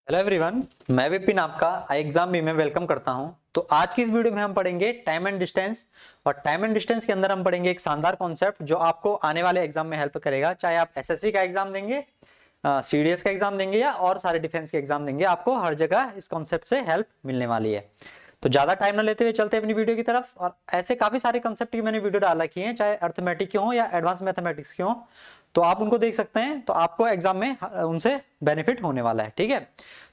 Hello everyone, मैं विपिन आपका आई exam B में वेलकम करता हूं। तो आज की इस वीडियो में हम पढ़ेंगे टाइम एंड डिस्टेंस। और टाइम एंड डिस्टेंस के अंदर हम पढ़ेंगे एक शानदार कॉन्सेप्ट जो आपको आने वाले एग्जाम में हेल्प करेगा। चाहे आप एसएससी का एग्जाम देंगे, सीडीएस का एग्जाम देंगे या और सारे डिफेंस के एग्जाम देंगे, आपको हर जगह इस कॉन्सेप्ट से हेल्प मिलने वाली है। तो ज्यादा टाइम न लेते हुए चलते हैं अपनी वीडियो की तरफ। और ऐसे काफी सारे कंसेप्ट की मैंने वीडियो डाल रखी है, चाहे अर्थमेटिक के हो या एडवांस मैथमेटिक्स के हो, तो आप उनको देख सकते हैं। तो आपको एग्जाम में उनसे बेनिफिट होने वाला है। ठीक है,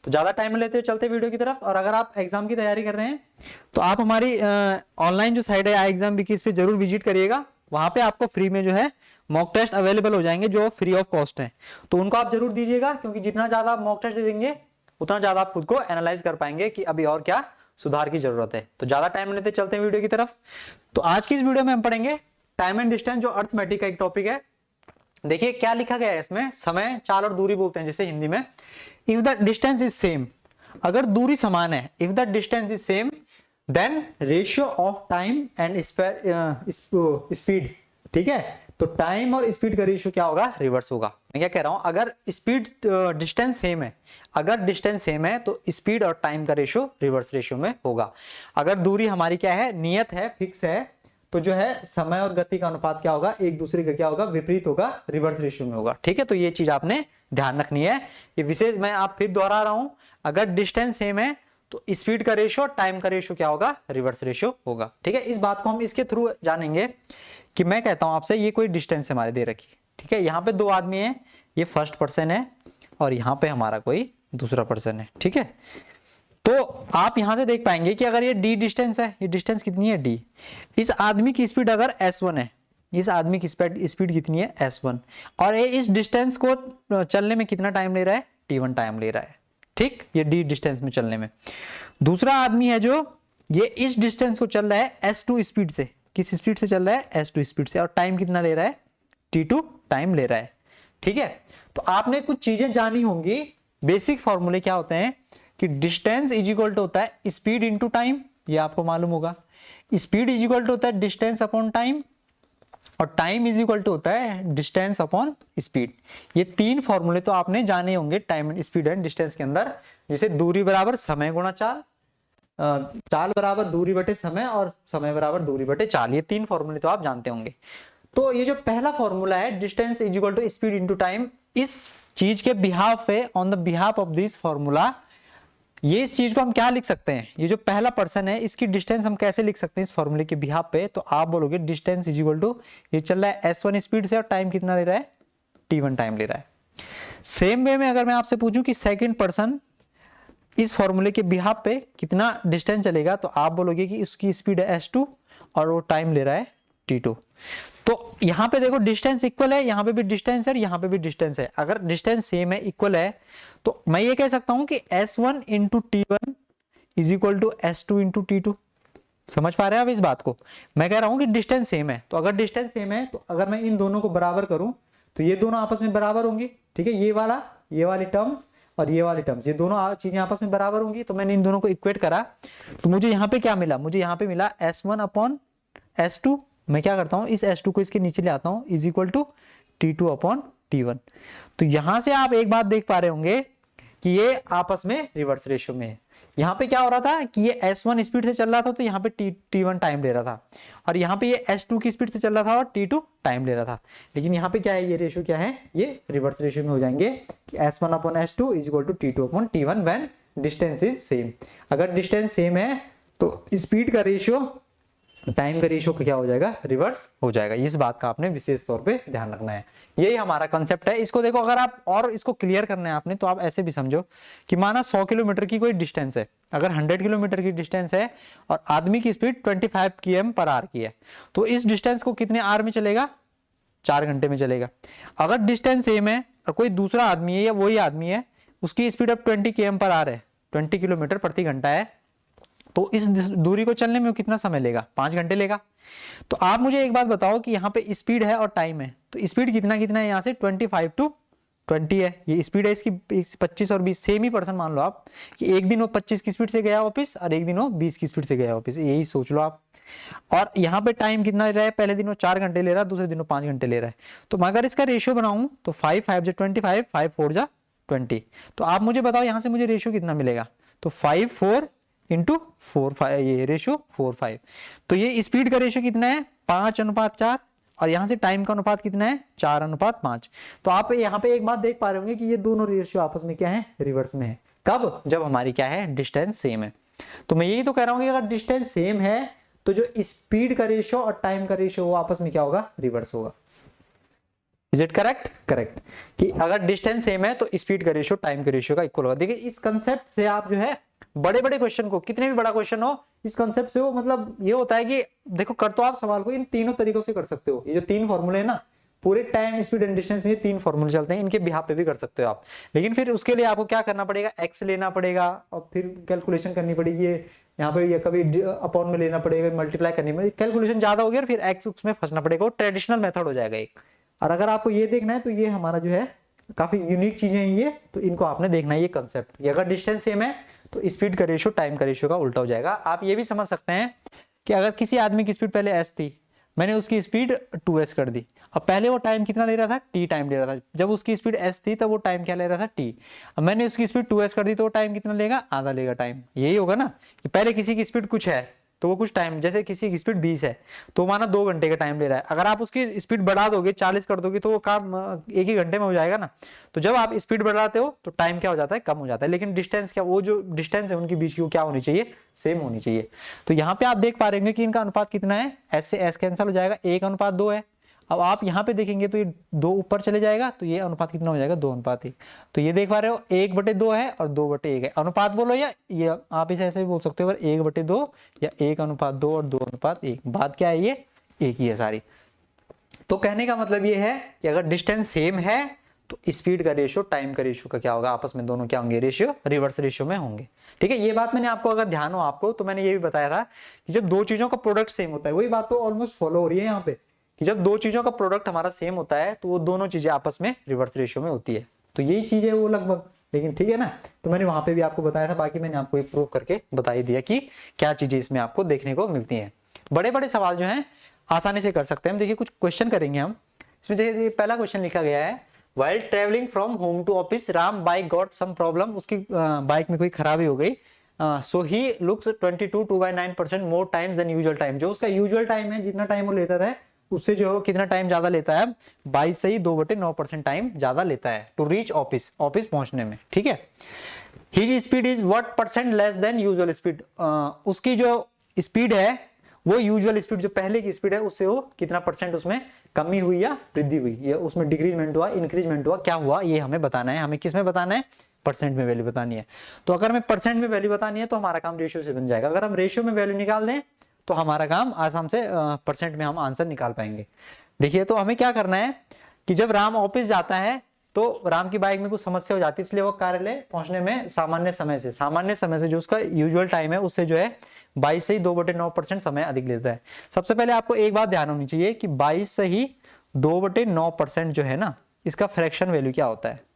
तो ज्यादा टाइम लेते हुए चलते वीडियो की तरफ। और अगर आप एग्जाम की तैयारी कर रहे हैं तो आप हमारी ऑनलाइन जो साइट है आई एग्जाम विकी, इस पे जरूर विजिट करिएगा। वहां पे आपको फ्री में जो है मॉक टेस्ट अवेलेबल हो जाएंगे जो फ्री ऑफ कॉस्ट है। तो उनको आप जरूर दीजिएगा, क्योंकि जितना ज्यादा आप मॉक टेस्ट दे देंगे उतना ज्यादा आप खुद को एनालाइज कर पाएंगे कि अभी और क्या सुधार की जरूरत है। तो ज्यादा टाइम लेते चलते हैं वीडियो की तरफ। तो आज की इस वीडियो में हम पढ़ेंगे टाइम एंड डिस्टेंस, जो अर्थमेटिक का एक टॉपिक है। देखिए क्या लिखा गया है इसमें, समय, चाल और दूरी बोलते हैं जैसे हिंदी में। If the distance is same, अगर दूरी समान है, if the distance is same then ratio of time and speed. ठीक है, तो टाइम और स्पीड का रेशियो क्या होगा, रिवर्स होगा। मैं क्या कह रहा हूं, अगर स्पीड डिस्टेंस सेम है, अगर डिस्टेंस सेम है तो स्पीड और टाइम का रेशियो रिवर्स रेशियो में होगा। अगर दूरी हमारी क्या है, नियत है, फिक्स है, तो जो है समय और गति का अनुपात क्या होगा, एक दूसरे का क्या होगा, विपरीत होगा, रिवर्स रेशियो में होगा। ठीक है, तो ये चीज आपने ध्यान रखनी है। ये विशेष मैं आप फिर दोहरा रहा हूं, अगर डिस्टेंस सेम है तो स्पीड का रेशियो, टाइम का रेशियो क्या होगा, रिवर्स रेशियो होगा। ठीक है, इस बात को हम इसके थ्रू जानेंगे कि मैं कहता हूं आपसे, ये कोई डिस्टेंस हमारे दे रखी है। ठीक है, यहाँ पे दो आदमी है, ये फर्स्ट पर्सन है और यहाँ पे हमारा कोई दूसरा पर्सन है। ठीक है, तो आप यहां से देख पाएंगे कि अगर ये d डिस्टेंस है, ये डिस्टेंस कितनी है d, इस आदमी की स्पीड अगर s1 है, इस आदमी की स्पीड कितनी है s1, और ये इस डिस्टेंस को चलने में कितना टाइम ले रहा है, t1 टाइम ले रहा है। ठीक, ये d डिस्टेंस में चलने में। दूसरा आदमी है जो ये इस डिस्टेंस को चल रहा है s2 स्पीड से, किस स्पीड से चल रहा है, s2 स्पीड से, और टाइम कितना ले रहा है, t2 टाइम ले रहा है। ठीक है, तो आपने कुछ चीजें जानी होंगी, बेसिक फॉर्मूले क्या होते हैं कि डिस्टेंस इज इक्वल टू होता है स्पीड इनटू टाइम, ये आपको मालूम होगा। स्पीड इज इक्वल टू होता है डिस्टेंस अपॉन टाइम, और टाइम इज इक्वल टू होता है डिस्टेंस अपॉन स्पीड। ये तीन फॉर्मूले तो आपने जाने होंगे टाइम, स्पीड एंड डिस्टेंस के अंदर। जैसे दूरी बराबर समय गुणा चाल, चाल बराबर दूरी बटे समय, और समय बराबर दूरी बटे चाल। ये तीन फॉर्मूले तो आप जानते होंगे। तो ये जो पहला फॉर्मूला है distance is equal to speed into time, इस चीज के बिहाफ पे, on the behalf of this formula, ये इस चीज को हम क्या लिख सकते हैं, ये जो पहला पर्सन है इसकी डिस्टेंस हम कैसे लिख सकते हैं इस फॉर्मूले के बिहाफ पे। तो आप बोलोगे डिस्टेंस इज इक्वल टू, ये चल रहा है s1 स्पीड से और टाइम कितना ले रहा है, t1 टाइम ले रहा है। सेम वे में अगर मैं आपसे पूछूं कि सेकंड पर्सन इस फॉर्मूले के बिहाफ पे कितना डिस्टेंस चलेगा, तो आप बोलोगे कि इसकी स्पीड है s2 और वो टाइम ले रहा है t2। तो यहां पे देखो डिस्टेंस इक्वल है, यहां पे भी डिस्टेंस है, यहां पे भी डिस्टेंस है। अगर डिस्टेंस सेम है, इक्वल है, तो मैं ये कह सकता हूं कि s1 into t1 is equal to s2 into t2। समझ पा रहे हैं आप इस बात को? मैं कह रहा हूं कि डिस्टेंस सेम है, तो अगर डिस्टेंस सेम है तो अगर मैं इन दोनों को बराबर करूं तो ये दोनों आपस में बराबर होंगी। ठीक है, ये वाली टर्म्स और ये वाली टर्म्स, ये दोनों चीजें आपस में बराबर होंगी। तो मैंने इन दोनों को इक्वेट करा, तो मुझे यहाँ पे क्या मिला, मुझे यहाँ पे मिला s1 अपॉन s2। मैं क्या करता हूं, इस s2 को इसके नीचे ले आता हूं, is equal to t2 upon t1। तो यहां से आप एक बात देख पा रहे होंगे कि ये आपस में रिवर्स रेशियो में है। यहाँ पे क्या हो रहा था कि ये s1 स्पीड से चल रहा था, तो यहाँ पे t1 टाइम ले रहा था, और यहाँ पे ये s2 की स्पीड से चल रहा था और t2 टाइम ले रहा था। लेकिन यहाँ पे क्या है, ये रेशियो क्या है, ये रिवर्स रेशियो में हो जाएंगे कि s1 upon s2 is equal to t2 upon t1 when distance is same. अगर डिस्टेंस सेम है तो स्पीड का रेशियो, टाइम का रेशियो क्या हो जाएगा, रिवर्स हो जाएगा। इस बात का आपने विशेष तौर पे ध्यान रखना है। यही हमारा कंसेप्ट है। इसको देखो, अगर आप और इसको क्लियर करना है आपने, तो आप ऐसे भी समझो कि माना 100 किलोमीटर की कोई डिस्टेंस है, अगर 100 किलोमीटर की डिस्टेंस है और आदमी की स्पीड 25 km/h की है, तो इस डिस्टेंस को कितने आर में चलेगा, 4 घंटे में चलेगा। अगर डिस्टेंस सेम है और कोई दूसरा आदमी है या वही आदमी है, उसकी स्पीड अब 20 km/h है, 20 किलोमीटर प्रति घंटा है, तो इस दूरी को चलने में कितना समय लेगा, 5 घंटे लेगा। तो आप मुझे एक बात बताओ कि यहाँ पे स्पीड है और टाइम है, तो स्पीड कितना कितना है, यहाँ से 25 to 20 है, ये स्पीड है इसकी। 25 और 20 सेम ही पर्सन मान लो आप कि एक दिन वो 25 की स्पीड से गया ऑफिस और एक दिन वो 20 की स्पीड से गया ऑफिस, यही सोच लो आप। और यहाँ पे टाइम कितना ले रहा है, पहले दिन वो 4 घंटे ले रहा है, दूसरे दिन वो 5 घंटे ले रहा है। तो मैं अगर इसका रेशियो बनाऊं तो 5 5 जा 25, 5 4 जा 20। तो आप मुझे बताओ यहाँ से मुझे रेशियो कितना मिलेगा, तो 5 4 इंटू 4 5, ये रेशियो 4 5। तो ये स्पीड का रेशियो कितना है 5:4, और यहाँ से टाइम का अनुपात कितना है 4:5। तो आप यहाँ पे एक बात देख पा रहे होंगे कि ये दोनों रेशियो आपस में क्या है, रिवर्स में है। कब, जब हमारी क्या है, डिस्टेंस सेम है। तो मैं यही तो कह रहा हूँ कि अगर डिस्टेंस सेम है तो जो स्पीड का रेशियो और टाइम का रेशियो वो आपस में क्या होगा, रिवर्स होगा। Is it correct? करेक्ट, कि अगर डिस्टेंस सेम है तो स्पीड का रेशियो टाइम के रेशियो का इक्वल होगा। देखिए इस कंसेप्ट से आप जो है बड़े बड़े क्वेश्चन को, कितने भी बड़ा क्वेश्चन हो, इस कंसेप्ट से वो मतलब ये होता है कि देखो कर तो आप सवाल को इन तीनों तरीकों से कर सकते हो। ये जो तीन फॉर्मूले है ना, पूरे टाइम स्पीड एंड डिस्टेंस में ये तीन फॉर्मूले चलते हैं, इनके बिहाफ पे भी कर सकते हो आप। लेकिन फिर उसके लिए आपको क्या करना पड़ेगा, एक्स लेना पड़ेगा और फिर कैलकुलेशन करनी पड़ेगी। ये यहाँ पे ये कभी अपॉन में लेना पड़ेगा, मल्टीप्लाई करनी पड़ेगी, कैलकुलेशन ज्यादा हो गया, फिर एक्स उसमें फंसना पड़ेगा। वो ट्रेडिशनल मेथड हो जाएगा एक। और अगर आपको ये देखना है तो ये हमारा जो है काफी यूनिक चीजें हैं ये, तो इनको आपने देखना है ये कंसेप्ट। ये अगर डिस्टेंस सेम है तो स्पीड का रेशियो टाइम का रेशियो का उल्टा हो जाएगा। आप ये भी समझ सकते हैं कि अगर किसी आदमी की स्पीड पहले s थी, मैंने उसकी स्पीड 2s कर दी, अब पहले वो टाइम कितना ले रहा था, t टाइम ले रहा था। जब उसकी स्पीड s थी तब वो टाइम क्या ले रहा था, t। अब मैंने उसकी स्पीड 2s कर दी तो वो टाइम कितना लेगा, आधा लेगा टाइम। यही होगा ना कि पहले किसी की स्पीड कुछ है तो वो कुछ टाइम, जैसे किसी की स्पीड 20 है तो माना 2 घंटे का टाइम ले रहा है। अगर आप उसकी स्पीड बढ़ा दोगे, 40 कर दोगे, तो वो काम एक ही घंटे में हो जाएगा ना। तो जब आप स्पीड बढ़ाते हो तो टाइम क्या हो जाता है, कम हो जाता है। लेकिन डिस्टेंस क्या, वो जो डिस्टेंस है उनके बीच की वो क्या होनी चाहिए, सेम होनी चाहिए। तो यहाँ पे आप देख पा रहे होंगे कि इनका अनुपात कितना है, s से s कैंसिल हो जाएगा, 1:2 है। अब आप यहाँ पे देखेंगे तो ये 2 ऊपर चले जाएगा, तो ये अनुपात कितना हो जाएगा, 2:1। तो ये देख पा रहे हो 1/2 है और 2/1 है। अनुपात बोलो या ये आप इसे ऐसे भी बोल सकते हो, अगर 1/2 या 1:2 और 2:1, बात क्या है, ये एक ही है सारी। तो कहने का मतलब ये है कि अगर डिस्टेंस सेम है तो स्पीड का रेशियो टाइम का रेशियो का क्या होगा, आपस में दोनों क्या होंगे, रेशियो रिवर्स रेशियो में होंगे। ठीक है, ये बात मैंने आपको, अगर ध्यान हो आपको, तो मैंने ये भी बताया था कि जब दो चीजों का प्रोडक्ट सेम होता है, वही बात तो ऑलमोस्ट फॉलो हो रही है यहाँ पे, कि जब दो चीजों का प्रोडक्ट हमारा सेम होता है तो वो दोनों चीजें आपस में रिवर्स रेशियो में होती है। तो यही चीज है वो लगभग, लेकिन ठीक है ना। तो मैंने वहां पे भी आपको बताया था, बाकी मैंने आपको प्रूव करके बता ही दिया कि क्या चीजें इसमें आपको देखने को मिलती हैं। बड़े बड़े सवाल जो हैं आसानी से कर सकते हैं हम। देखिए कुछ क्वेश्चन करेंगे हम इसमें। देखिए पहला क्वेश्चन लिखा गया है, while traveling from home to office Ram bike got some problem, उसकी बाइक में कोई खराबी हो गई, so he looks 22.9% more time than usual time। जो उसका यूजुअल टाइम है, जितना टाइम वो लेता था उससे जो कितना टाइम ज्यादा लेता है, 22 से ही 2/9% टाइम ज्यादा लेता है टू रीच ऑफिस, ऑफिस पहुंचने में। ठीक है, his speed is what percent less than usual speed, उसकी जो स्पीड है वो यूजुअल स्पीड, जो पहले की स्पीड है उससे वो कितना परसेंट उसमें कमी हुई या वृद्धि हुई, या उसमें डिक्रीजमेंट हुआ, इंक्रीजमेंट हुआ, क्या हुआ, ये हमें बताना है। हमें किस में बताना है, परसेंट में वैल्यू बतानी है। तो अगर हमें परसेंट में वैल्यू बतानी है तो हमारा काम रेशियो से बन जाएगा। अगर हम रेशियो में वैल्यू निकाल दें तो हमारा काम आसाम से परसेंट में हम आंसर निकाल पाएंगे। देखिए तो हमें क्या करना है कि जब राम ऑफिस जाता है तो राम की बाइक में कुछ समस्या हो जाती है, इसलिए वो कार्यालय पहुंचने में सामान्य समय से जो उसका यूजुअल टाइम है उससे जो है 22 से ही 2/9% समय अधिक लेता है। सबसे पहले आपको एक बात ध्यान होनी चाहिए कि 22 से ही 2/9% जो है ना, इसका फ्रैक्शन वैल्यू क्या होता है।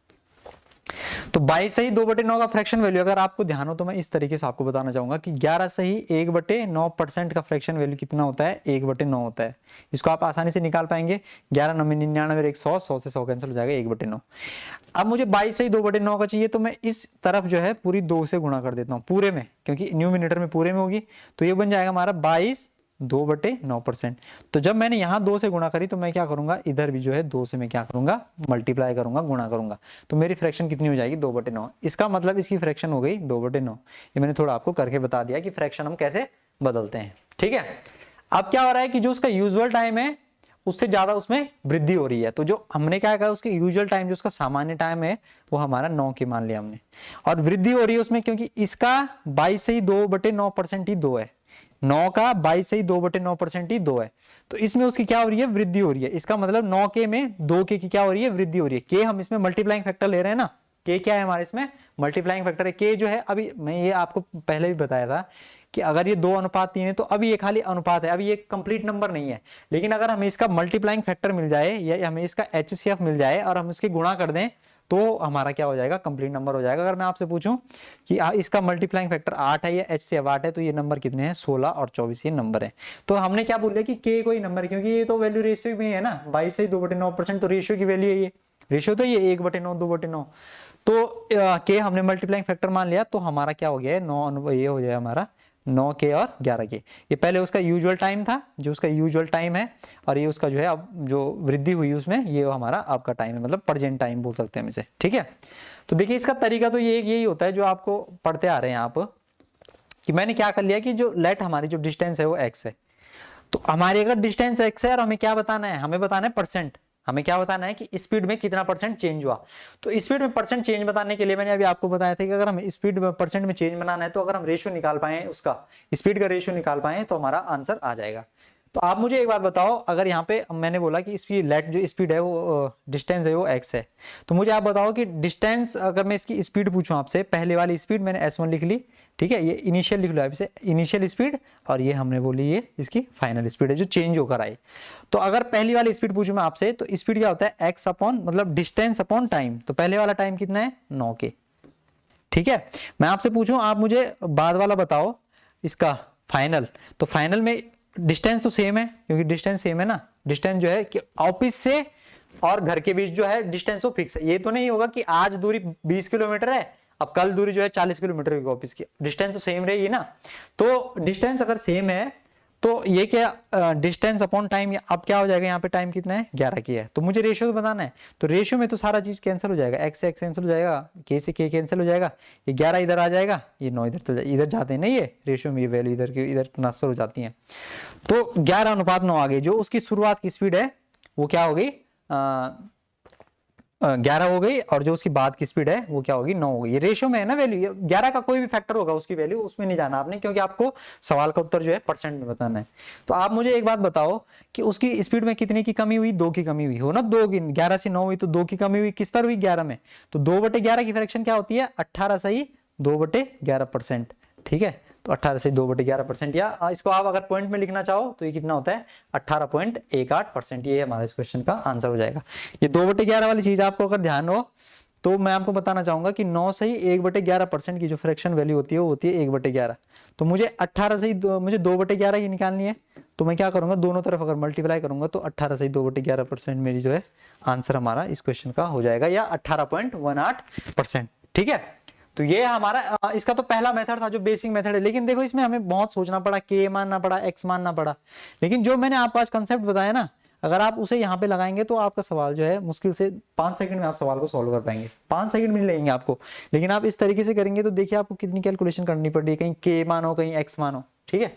तो 22 से ही 2/9 का फ्रैक्शन वैल्यू अगर आपको ध्यान हो तो मैं इस तरीके से आपको बताना चाहूंगा कि 11 से ही 1/9% का फ्रैक्शन वैल्यू कितना होता है, 1/9 होता है। इसको आप आसानी से निकाल पाएंगे, 11 9 99 100, 100 से 100 कैंसिल हो जाएगा, 1/9। अब मुझे 22 से ही 2/9 का चाहिए, तो मैं इस तरफ जो है पूरी 2 से गुणा कर देता हूँ पूरे में, क्योंकि न्यूमिनेटर में पूरे में होगी। तो ये बन जाएगा हमारा 22 2/9%। तो जब मैंने यहाँ 2 से गुणा करी तो मैं क्या करूंगा, इधर भी जो है 2 से मैं क्या करूंगा, मल्टीप्लाई करूंगा, गुणा करूंगा। तो मेरी फ्रैक्शन कितनी हो जाएगी, 2/9। इसका मतलब इसकी फ्रैक्शन हो गई 2/9। ये मैंने थोड़ा आपको करके बता दिया कि फ्रैक्शन हम कैसे बदलते हैं। ठीक है, अब क्या हो रहा है कि जो उसका यूजुअल टाइम है उससे ज्यादा उसमें वृद्धि हो रही है। तो जो हमने क्या कहा, उसके यूजुअल टाइम जो उसका सामान्य टाइम है वो हमारा 9 की मान लिया हमने, और वृद्धि हो रही है उसमें क्योंकि इसका 22 से ही 2/9% ही 2 है, 9 का 22 से ही 2/9% ही 2 है। तो इसमें उसकी क्या हो रही है, वृद्धि हो रही है। इसका मतलब 9 के में 2 के की क्या हो रही है, वृद्धि हो रही है। के हम इसमें मल्टीप्लाइंग फैक्टर ले रहे हैं ना, के क्या है हमारे इसमें मल्टीप्लाइंग फैक्टर है। के जो है, अभी मैं ये आपको पहले भी बताया था कि अगर ये 2:3 है तो अभी ये खाली अनुपात है, अभी ये कंप्लीट नंबर नहीं है। लेकिन अगर हमें इसका मल्टीप्लाइंग फैक्टर मिल जाए या हमें इसका HCF मिल जाए और हम इसके गुणा कर दें तो हमारा क्या हो जाएगा, कंप्लीट नंबर हो जाएगा। अगर मैं आपसे पूछूं कि इसका मल्टीप्लाइंग फैक्टर 8 है या HCF 8 है तो ये नंबर कितने हैं, 16 और 24 ये नंबर है। तो हमने क्या बोल लिया कि के कोई नंबर है, क्योंकि ये तो वैल्यू रेशियो में है ना, 22 से 2/9% तो रेशियो की वैल्यू है, ये रेशियो तो ये 1/9 2/9। तो के हमने मल्टीप्लाइंग फैक्टर मान लिया, तो हमारा क्या हो गया है 9, ये हो जाएगा हमारा 9k और 11k। ये पहले उसका यूजुअल टाइम था, जो उसका यूजुअल टाइम है, और ये उसका जो है अब जो वृद्धि हुई उसमें, ये हमारा आपका टाइम है, मतलब प्रेजेंट टाइम बोल सकते हैं हम इसे। ठीक है, तो देखिए इसका तरीका तो ये यही होता है जो आपको पढ़ते आ रहे हैं आप, कि मैंने क्या कर लिया कि जो लेट हमारी जो डिस्टेंस है वो x है, तो हमारी अगर डिस्टेंस x है और हमें क्या बताना है, हमें बताना है परसेंट, हमें क्या बताना है कि स्पीड में कितना परसेंट चेंज हुआ। तो स्पीड में परसेंट चेंज बताने के लिए मैंने अभी आपको बताया था कि अगर हम स्पीड में परसेंट में चेंज बनाना है, तो अगर हम रेशियो निकाल पाए उसका, स्पीड का रेशियो निकाल पाए, तो हमारा आंसर आ जाएगा। तो आप मुझे एक बात बताओ, अगर यहाँ पे मैंने बोला कि इसकी लेट जो स्पीड है वो डिस्टेंस है वो x है, तो मुझे आप बताओ कि डिस्टेंस, अगर मैं इसकी स्पीड पूछूं आपसे, पहले वाली स्पीड मैंने s1 लिख ली, ठीक है, ये इनिशियल लिख लो आप इसे, इनिशियल स्पीड, और ये हमने बोली ये इसकी फाइनल स्पीड है जो चेंज होकर आई। तो अगर पहली वाली स्पीड पूछूं मैं आपसे, तो स्पीड क्या होता है x अपॉन, मतलब डिस्टेंस अपॉन टाइम, तो पहले वाला टाइम कितना है 9k। ठीक है, मैं आपसे पूछूं, आप मुझे बाद वाला बताओ इसका फाइनल, तो फाइनल में डिस्टेंस तो सेम है, क्योंकि डिस्टेंस सेम है ना, डिस्टेंस जो है कि ऑफिस से और घर के बीच जो है डिस्टेंस वो फिक्स है, ये तो नहीं होगा कि आज दूरी 20 किलोमीटर है, अब कल दूरी जो है 40 किलोमीटर की ऑफिस की, डिस्टेंस तो सेम रहेगी ना। तो डिस्टेंस अगर सेम है, तो ये क्या डिस्टेंस अपॉन टाइम, अब क्या हो जाएगा, यहाँ पे टाइम कितना है 11 की है, तो मुझे रेशियो बताना है, तो रेशियो में तो सारा चीज कैंसिल हो जाएगा, x से x कैंसिल हो जाएगा, k से k कैंसिल हो जाएगा, ये 11 इधर आ जाएगा, ये 9 इधर, तो इधर जाते हैं ना, ये रेशियो में ये वैल्यू इधर की इधर ट्रांसफर हो जाती है। तो 11:9 आ गई, जो उसकी शुरुआत की स्पीड है वो क्या हो गई 11 हो गई, और जो उसकी बाद की स्पीड है वो क्या होगी 9 हो गई। ये रेशियो में है ना वैल्यू, 11 का कोई भी फैक्टर होगा उसकी वैल्यू, उसमें नहीं जाना आपने, क्योंकि आपको सवाल का उत्तर जो है परसेंट में बताना है। तो आप मुझे एक बात बताओ कि उसकी स्पीड में कितने की कमी हुई, 2 की कमी हुई हो ना, 2 की, 11 से 9 हुई तो 2 की कमी हुई, किस पर हुई 11 में, तो 2/11 की फ्रैक्शन क्या होती है 18 सही 2/11%। ठीक है, तो 18 से 2/11%, या इसको आप अगर पॉइंट में लिखना चाहो तो ये कितना होता है 18.18%, ये हमारा इस क्वेश्चन का आंसर हो जाएगा। ये 2/11 वाली चीज आपको अगर ध्यान हो, तो मैं आपको बताना चाहूंगा कि 9 से ही 1/11% की जो फ्रैक्शन वैल्यू होती है वो होती है 1/11। तो मुझे 18 से ही मुझे 2/11 की निकालनी है, तो मैं क्या करूंगा, दोनों तरफ अगर मल्टीप्लाई करूंगा तो 18 से ही 2/11% मेरी जो है आंसर हमारा इस क्वेश्चन का हो जाएगा, या 18.18%। ठीक है, तो ये हमारा इसका तो पहला मेथड था जो बेसिक मेथड है, लेकिन देखो इसमें हमें बहुत सोचना पड़ा, के मानना पड़ा, एक्स मानना पड़ा, लेकिन जो मैंने आपको आज कंसेप्ट बताया ना, अगर आप उसे यहाँ पे लगाएंगे तो आपका सवाल जो है मुश्किल से 5 सेकंड में आप सवाल को सॉल्व कर पाएंगे, 5 सेकंड मिल लेंगे आपको। लेकिन आप इस तरीके से करेंगे तो देखिए आपको कितनी कैलकुलेशन करनी पड़ रही है, कहीं के मानो कहीं एक्स मानो। ठीक है,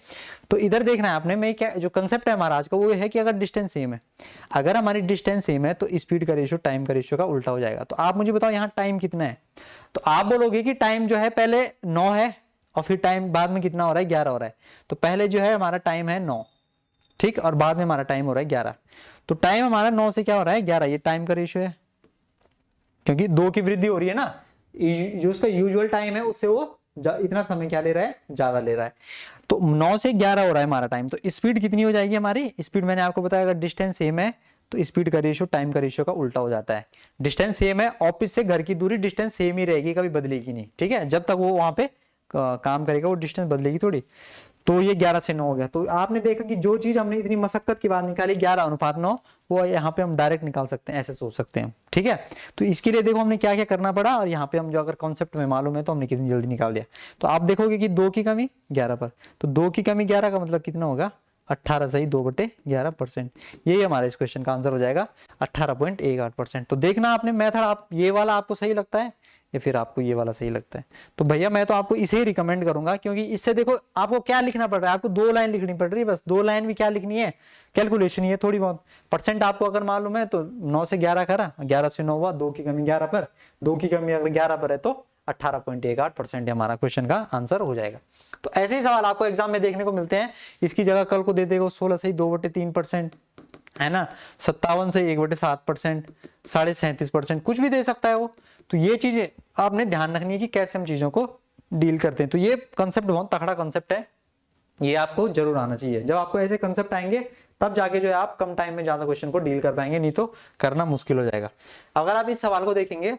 तो इधर देखना है आपने, मैं क्या जो कंसेप्ट है हमारा आज का वो है कि अगर डिस्टेंस सेम है, अगर हमारी डिस्टेंस सेम है तो स्पीड का रेशियो टाइम का रेशियो का उल्टा हो जाएगा। तो आप मुझे बताओ यहाँ टाइम कितना है, तो आप बोलोगे कि टाइम जो है पहले 9 है और फिर टाइम बाद में कितना हो रहा है 11 हो रहा है, तो पहले जो है हमारा टाइम है 9, ठीक, और बाद में हमारा टाइम हो रहा है 11, तो टाइम हमारा 9 से क्या हो रहा है 11, ये टाइम का रेशियो है, क्योंकि 2 की वृद्धि हो रही है ना, जो उसका यूजुअल टाइम है उससे वो इतना समय क्या ले रहा है ज्यादा ले रहा है, तो 9 से 11 हो रहा है हमारा टाइम। तो स्पीड कितनी हो जाएगी हमारी, स्पीड मैंने आपको बताया अगर डिस्टेंस सेम है तो स्पीड का रेशियो टाइम का रेशियो का उल्टा हो जाता है। डिस्टेंस सेम है, ऑफिस से घर की दूरी डिस्टेंस सेम ही रहेगी, कभी बदलेगी नहीं। ठीक है, जब तक वो वहां पे काम करेगा वो डिस्टेंस बदलेगी थोड़ी। तो ये 11 से 9 हो गया, तो आपने देखा कि जो चीज हमने इतनी मशक्कत की बात निकाली 11:9, वो यहाँ पे हम डायरेक्ट निकाल सकते हैं, ऐसे सोच सकते हैं। ठीक है, तो इसके लिए देखो हमने क्या क्या करना पड़ा, और यहाँ पे हम जो अगर कॉन्सेप्ट में मालूम है तो हमने कितनी जल्दी निकाल दिया। तो आप देखोगे कि 2 की कमी 11 पर, तो 2 की कमी 11 का मतलब कितना होगा 18 सही 2/11%, यही हमारा इस क्वेश्चन का आंसर हो जाएगा 18.18%। तो देखना आपने मेथड, आप ये वाला आपको सही लगता है या फिर आपको ये वाला सही लगता है, तो भैया मैं तो आपको इसे ही रिकमेंड करूंगा, क्योंकि इससे देखो आपको क्या लिखना पड़ रहा है, आपको 2 लाइन लिखनी पड़ रही है, बस 2 लाइन भी क्या लिखनी है, कैलकुलेशन ही है थोड़ी बहुत। परसेंट आपको अगर मालूम है तो 9 से 11 करा, 11 से 9 हुआ, 2 की कमी 11 पर, 2 की कमी अगर 11 पर है तो 18.18% हमारा क्वेश्चन का आंसर हो जाएगा। तो ऐसे ही सवाल आपको एग्जाम में देखने को मिलते हैं, इसकी जगह कल को दे देगा 16 से 2/3%, है ना, 57 से 1/7%, 37.5%, कुछ भी दे सकता है वो। तो ये चीजें आपने ध्यान रखनी है कि कैसे हम चीजों को डील करते हैं। तो ये कंसेप्ट बहुत तगड़ा कंसेप्ट है, ये आपको जरूर आना चाहिए। जब आपको ऐसे कंसेप्ट आएंगे तब जाके जो है आप कम टाइम में ज्यादा क्वेश्चन को डील कर पाएंगे, नहीं तो करना मुश्किल हो जाएगा। अगर आप इस सवाल को देखेंगे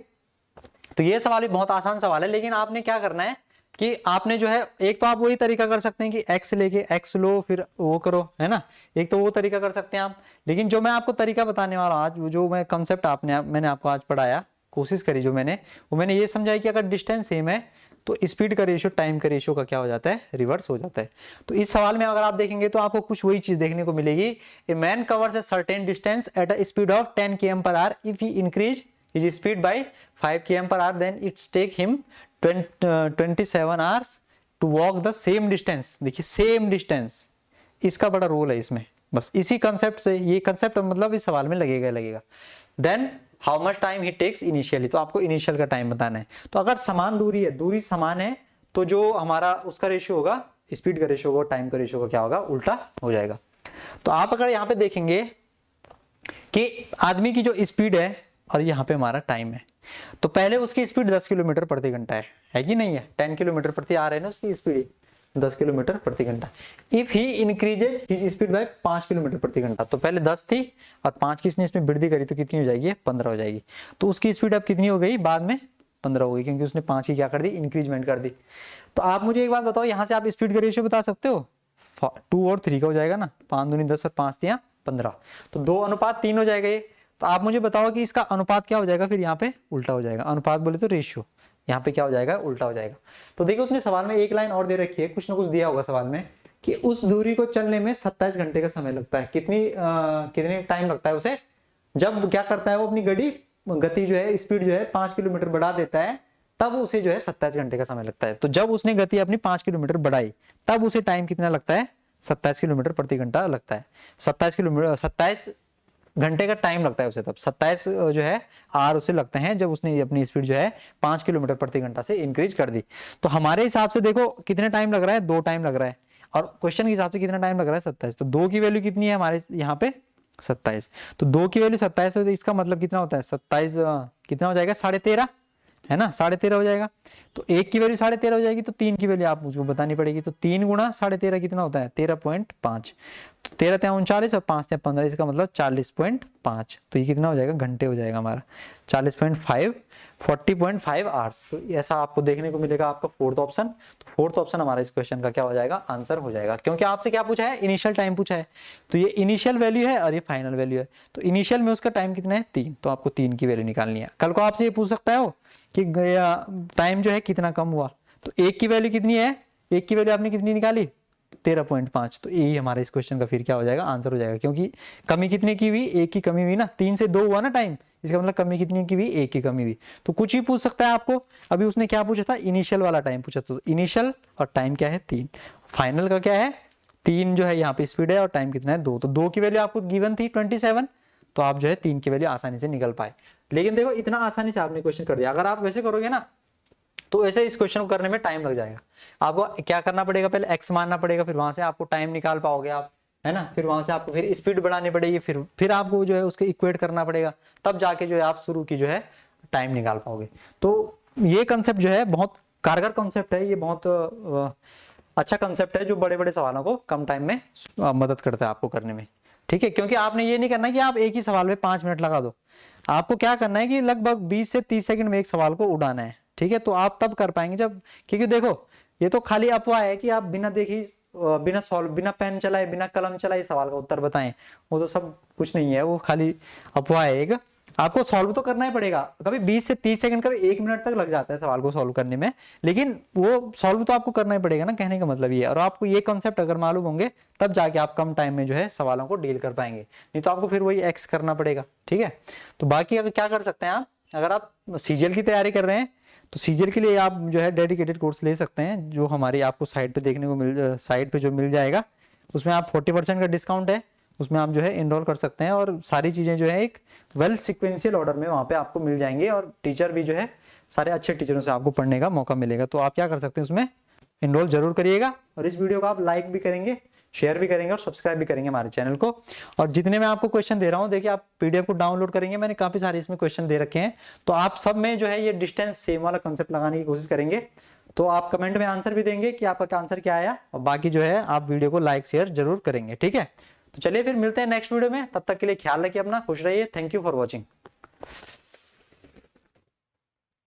तो ये सवाल भी बहुत आसान सवाल है, लेकिन आपने क्या करना है कि आपने जो है, एक तो आप वही तरीका कर सकते हैं कि x लेके x लो फिर वो करो, है ना, एक तो वो तरीका कर सकते हैं आप। लेकिन जो मैं आपको तरीका बताने वाला आज, जो मैं कंसेप्ट मैंने आपको आज पढ़ाया, कोशिश करी जो मैंने, वो मैंने ये समझा कि अगर डिस्टेंस सेम है तो स्पीड का रेशियो टाइम का रेशियो का क्या हो जाता है, रिवर्स हो जाता है। तो इस सवाल में अगर आप देखेंगे तो आपको कुछ वही चीज देखने को मिलेगी, a man covers a certain distance at a speed of 10 km/h if he increase his speed by 5 km/h then it's take him 27 hours to walk the same distance. देखिए सेम डिस्टेंस, इसका बड़ा रोल है इसमें, बस इसी concept से, ये concept मतलब इस सवाल में लगेगा। Then how much time he takes initially, तो आपको इनिशियल का टाइम बताना है। तो अगर समान दूरी है, दूरी समान है, तो जो हमारा उसका रेशियो होगा, स्पीड का रेशियो होगा, टाइम का रेशियो का क्या होगा, उल्टा हो जाएगा। तो आप अगर यहाँ पे देखेंगे कि आदमी की जो स्पीड है और यहाँ पे हमारा टाइम है, तो पहले उसकी स्पीड 10 किलोमीटर प्रति घंटा है कि नहीं है, 10 किलोमीटर प्रति आ रहे हैं ना उसकी स्पीड, 10 किलोमीटर प्रति घंटा। If he increases his speed by 5 kilometre प्रति घंटा, तो पहले 10 थी और 5 की इसने इसमें वृद्धि करी तो कितनी हो जाएगी, 15 हो जाएगी। तो उसकी स्पीड अब कितनी हो गई, बाद में 15 हो गई, क्योंकि उसने 5 की क्या कर दी, इंक्रीजमेंट कर दी। तो आप मुझे एक बात बताओ, यहाँ से आप स्पीड का रेशियो बता सकते हो, 2 और 3 का हो जाएगा ना, 5 दूनी 10 और 5 दिया 15, तो 2:3 हो जाएगा ये। तो आप मुझे बताओ कि इसका अनुपात क्या हो जाएगा, फिर यहाँ पे उल्टा हो जाएगा, अनुपात बोले तो रेशियो, यहाँ पे क्या हो जाएगा, उल्टा हो जाएगा। तो देखिए उसने सवाल में एक लाइन और दे रखी है, कुछ ना कुछ दिया होगा सवाल में कि उस दूरी को चलने में 27 घंटे का समय लगता है। कितनी टाइम लगता है उसे, जब क्या करता है वो अपनी गति जो है, स्पीड जो है 5 किलोमीटर बढ़ा देता है, तब उसे जो है 27 घंटे का समय लगता है। तो जब उसने गति अपनी 5 किलोमीटर बढ़ाई, तब उसे टाइम कितना लगता है, 27 किलोमीटर प्रति घंटा लगता है। 27 घंटे का टाइम लगता है उसे, तब 27 जो है आर उसे लगते हैं जब उसने अपनी स्पीड जो है 5 किलोमीटर प्रति घंटा से इंक्रीज कर दी। तो हमारे हिसाब से देखो कितने टाइम लग रहा है, 2 टाइम लग रहा है, और क्वेश्चन के हिसाब से कितना टाइम लग रहा है, 27। तो 2 की वैल्यू कितनी है हमारे यहाँ पे, 27। तो 2 की वैल्यू 27 है, तो इसका मतलब कितना होता है, 27 कितना हो जाएगा, 13.5 है ना, 13.5 हो जाएगा। तो 1 की वैल्यू 13.5 हो जाएगी, तो 3 की वैल्यू आप मुझको बतानी पड़ेगी। तो 3 गुणा 13.5 कितना होता है, 13.5। तो 13 × 39 और 5 × 15, इसका मतलब 40.5। तो ये कितना हो जाएगा, घंटे हो जाएगा हमारा, 40.5, 40.5 आवर्स। तो ऐसा आपको देखने को मिलेगा आपका फोर्थ ऑप्शन। तो फोर्थ ऑप्शन हमारा इस क्वेश्चन का क्या हो जाएगा, आंसर हो जाएगा, क्योंकि आपसे क्या पूछा है, इनिशियल टाइम पूछा है। तो ये इनिशियल वैल्यू है और ये फाइनल वैल्यू है। तो इनिशियल में उसका टाइम कितना है, 3, तो आपको 3 की वैल्यू निकालनी है। कल को आपसे ये पूछ सकता है कि टाइम जो है कितना कम हुआ, तो 1 की वैल्यू कितनी है, 1 की वैल्यू आपने कितनी निकाली, 13.5। तो यही हमारे इस क्वेश्चन का फिर क्या हो जाएगा, आंसर हो जाएगा, क्योंकि कमी कितने की हुई, 1 की कमी हुई ना, 3 से 2 हुआ ना टाइम, इसका मतलब कमी कितनी की हुई, 1 की कमी हुई। तो कुछ भी पूछ सकता है आपको। अभी उसने क्या पूछा था, इनिशियल वाला टाइम पूछा, तो इनिशियल और टाइम क्या है, 3। फाइनल का क्या है, 3 जो है यहाँ पे स्पीड है और टाइम कितना है, 2। तो 2 की वैल्यू आपको गिवन थी 27, तो आप जो है 3 की वैल्यू आसानी से निकल पाए। लेकिन देखो इतना आसानी से आपने क्वेश्चन कर दिया, अगर आप वैसे करोगे ना तो ऐसे इस क्वेश्चन को करने में टाइम लग जाएगा। आपको क्या करना पड़ेगा, पहले x मानना पड़ेगा, फिर वहां से आपको टाइम निकाल पाओगे आप, है ना, फिर वहां से आपको फिर स्पीड बढ़ानी पड़ेगी, फिर आपको जो है उसके इक्वेट करना पड़ेगा, तब जाके जो है आप शुरू की जो है टाइम निकाल पाओगे। तो ये कंसेप्ट जो है बहुत कारगर कंसेप्ट है, ये बहुत अच्छा कंसेप्ट है जो बड़े बड़े सवालों को कम टाइम में मदद करता है आपको करने में। ठीक है, क्योंकि आपने ये नहीं करना कि आप एक ही सवाल में 5 मिनट लगा दो, आपको क्या करना है कि लगभग 20 से 30 सेकंड में एक सवाल को उड़ाना है। ठीक है, तो आप तब कर पाएंगे जब, क्योंकि देखो ये तो खाली अफवाह है कि आप बिना देखे, बिना पेन चलाए, बिना कलम चलाए सवाल का उत्तर बताएं, वो तो सब कुछ नहीं है, वो खाली अफवाह है एक। आपको सॉल्व तो करना ही पड़ेगा, कभी 20 से 30 सेकंड, कभी 1 मिनट तक लग जाता है सवाल को सॉल्व करने में, लेकिन वो सॉल्व तो आपको करना ही पड़ेगा ना, कहने का मतलब ये है। और आपको ये कॉन्सेप्ट अगर मालूम होंगे तब जाके आप कम टाइम में जो है सवालों को डील कर पाएंगे, नहीं तो आपको फिर वही एक्स करना पड़ेगा। ठीक है, तो बाकी अगर क्या कर सकते हैं आप, अगर आप सीजीएल की तैयारी कर रहे हैं तो सीजीएल के लिए आप जो है डेडिकेटेड कोर्स ले सकते हैं, जो हमारी आपको साइट पे देखने को साइट पे जो मिल जाएगा, उसमें आप 40% का डिस्काउंट है, उसमें आप जो है इनरोल कर सकते हैं, और सारी चीजें जो है एक वेल सिक्वेंशियल ऑर्डर में वहां पे आपको मिल जाएंगे, और टीचर भी जो है सारे अच्छे टीचरों से आपको पढ़ने का मौका मिलेगा। तो आप क्या कर सकते हैं, उसमें इनरोल जरूर करिएगा, और इस वीडियो को आप लाइक भी करेंगे, शेयर भी करेंगे और सब्सक्राइब भी करेंगे हमारे चैनल को। और जितने मैं आपको क्वेश्चन दे रहा हूं, देखिए आप पीडीएफ को डाउनलोड करेंगे, मैंने काफी सारे इसमें क्वेश्चन दे रखे हैं, तो आप सब में जो है ये डिस्टेंस सेम वाला कंसेप्ट लगाने की कोशिश करेंगे। तो आप कमेंट में आंसर भी देंगे कि आपका आंसर क्या आया, और बाकी जो है आप वीडियो को लाइक शेयर जरूर करेंगे। ठीक है, तो चलिए फिर मिलते हैं नेक्स्ट वीडियो में, तब तक के लिए ख्याल रखिए अपना, खुश रहिए, थैंक यू फॉर वॉचिंग।